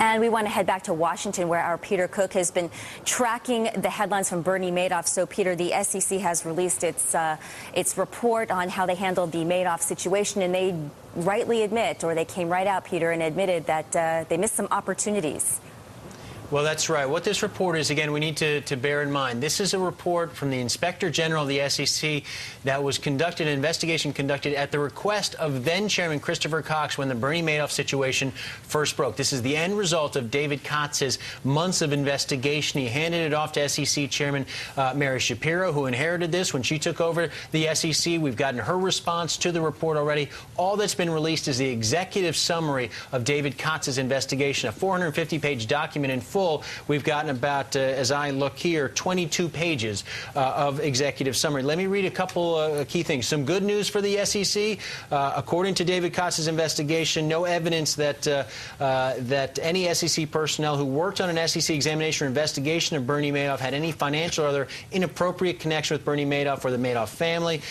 And we want to head back to Washington, where our Peter Cook has been tracking the headlines from Bernie Madoff. So, Peter, the SEC has released its report on how they handled the Madoff situation, and they rightly admit, or they came right out, Peter, and admitted that they missed some opportunities. Well, that's right. What this report is, again, we need to bear in mind. This is a report from the Inspector General of the SEC that was conducted, an investigation conducted at the request of then-Chairman Christopher Cox when the Bernie Madoff situation first broke. This is the end result of David Kotz's months of investigation. He handed it off to SEC Chairman Mary Shapiro, who inherited this when she took over the SEC. We've gotten her response to the report already. All that's been released is the executive summary of David Kotz's investigation, a 450-page document in full. We've gotten about, as I look here, 22 pages of executive summary. Let me read a couple key things. Some good news for the SEC. According to David Kotz's investigation, no evidence that that any SEC personnel who worked on an SEC examination or investigation of Bernie Madoff had any financial or other inappropriate connection with Bernie Madoff or the Madoff family.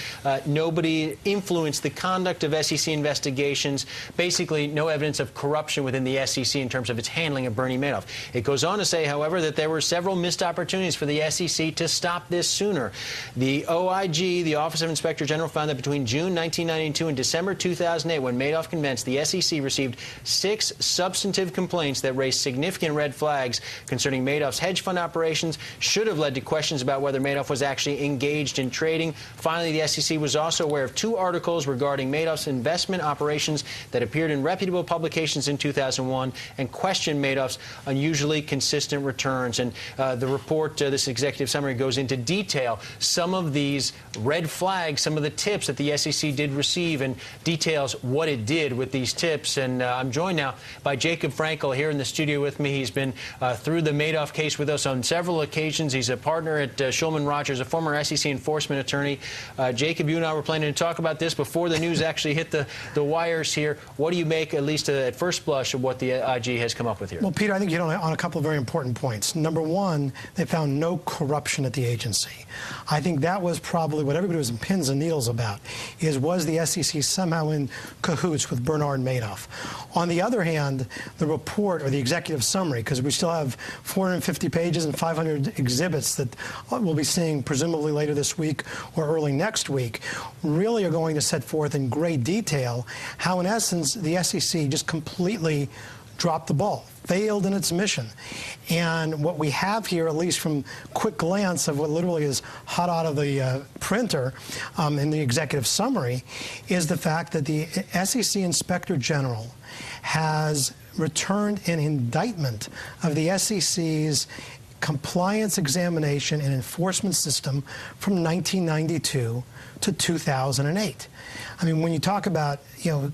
Nobody influenced the conduct of SEC investigations. Basically, no evidence of corruption within the SEC in terms of its handling of Bernie Madoff. It goes on to say, however, that there were several missed opportunities for the SEC to stop this sooner. The OIG, the Office of Inspector General, found that between June 1992 and December 2008, when Madoff commenced, the SEC received 6 substantive complaints that raised significant red flags concerning Madoff's hedge fund operations, should have led to questions about whether Madoff was actually engaged in trading. Finally, the SEC was also aware of 2 articles regarding Madoff's investment operations that appeared in reputable publications in 2001 and questioned Madoff's unusually consistent returns. And the report, this executive summary, goes into detail some of these red flags, some of the tips that the SEC did receive, and details what it did with these tips. And I'm joined now by Jacob Frankel here in the studio with me. He's been through the Madoff case with us on several occasions. He's a partner at Shulman Rogers, a former SEC enforcement attorney. Jacob, you and I were planning to talk about this before the news actually hit the wires here. What do you make, at least at first blush, of what the IG has come up with here? Well, Peter, I think you hit on a couple of very important points. Number one, they found no corruption at the agency. I think that was probably what everybody was in pins and needles about, was the SEC somehow in cahoots with Bernard Madoff. On the other hand, the report, or the executive summary, because we still have 450 pages and 500 exhibits that we'll be seeing presumably later this week or early next week, really are going to set forth in great detail how, in essence, the SEC just completely dropped the ball, failed in its mission. And what we have here, at least from quick glance of what literally is hot out of the printer in the executive summary, is the fact that the SEC Inspector General has returned an indictment of the SEC's compliance examination and enforcement system from 1992 to 2008. I mean, when you talk about,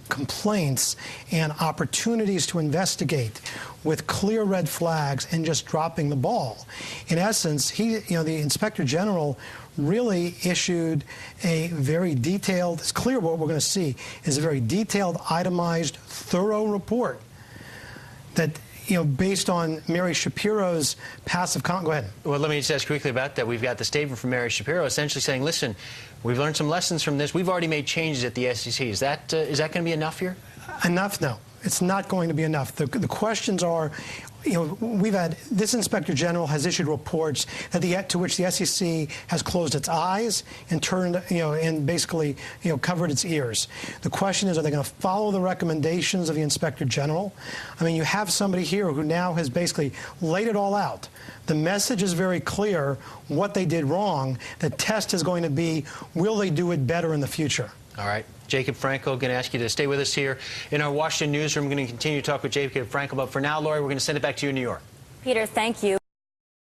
complaints and opportunities to investigate with clear red flags and just dropping the ball, in essence, the Inspector General really issued a very detailed, it's clear what we're going to see is a very detailed, itemized, thorough report that, based on Mary Shapiro's passive comment. Go ahead. Well, let me just ask quickly about that. We've got the statement from Mary Shapiro essentially saying, listen, we've learned some lessons from this. We've already made changes at the SEC. Is that going to be enough here? Enough? No. It's not going to be enough. The questions are, we've had, this Inspector General has issued reports that to which the SEC has closed its eyes and turned, and basically, covered its ears. The question is, are they going to follow the recommendations of the Inspector General? I mean, you have somebody here who now has basically laid it all out. The message is very clear what they did wrong. The test is going to be, will they do it better in the future? All right. Jacob Frankel, going to ask you to stay with us here in our Washington newsroom. We're going to continue to talk with Jacob Frankel, but for now, Lori, we're going to send it back to you in New York. Peter, thank you.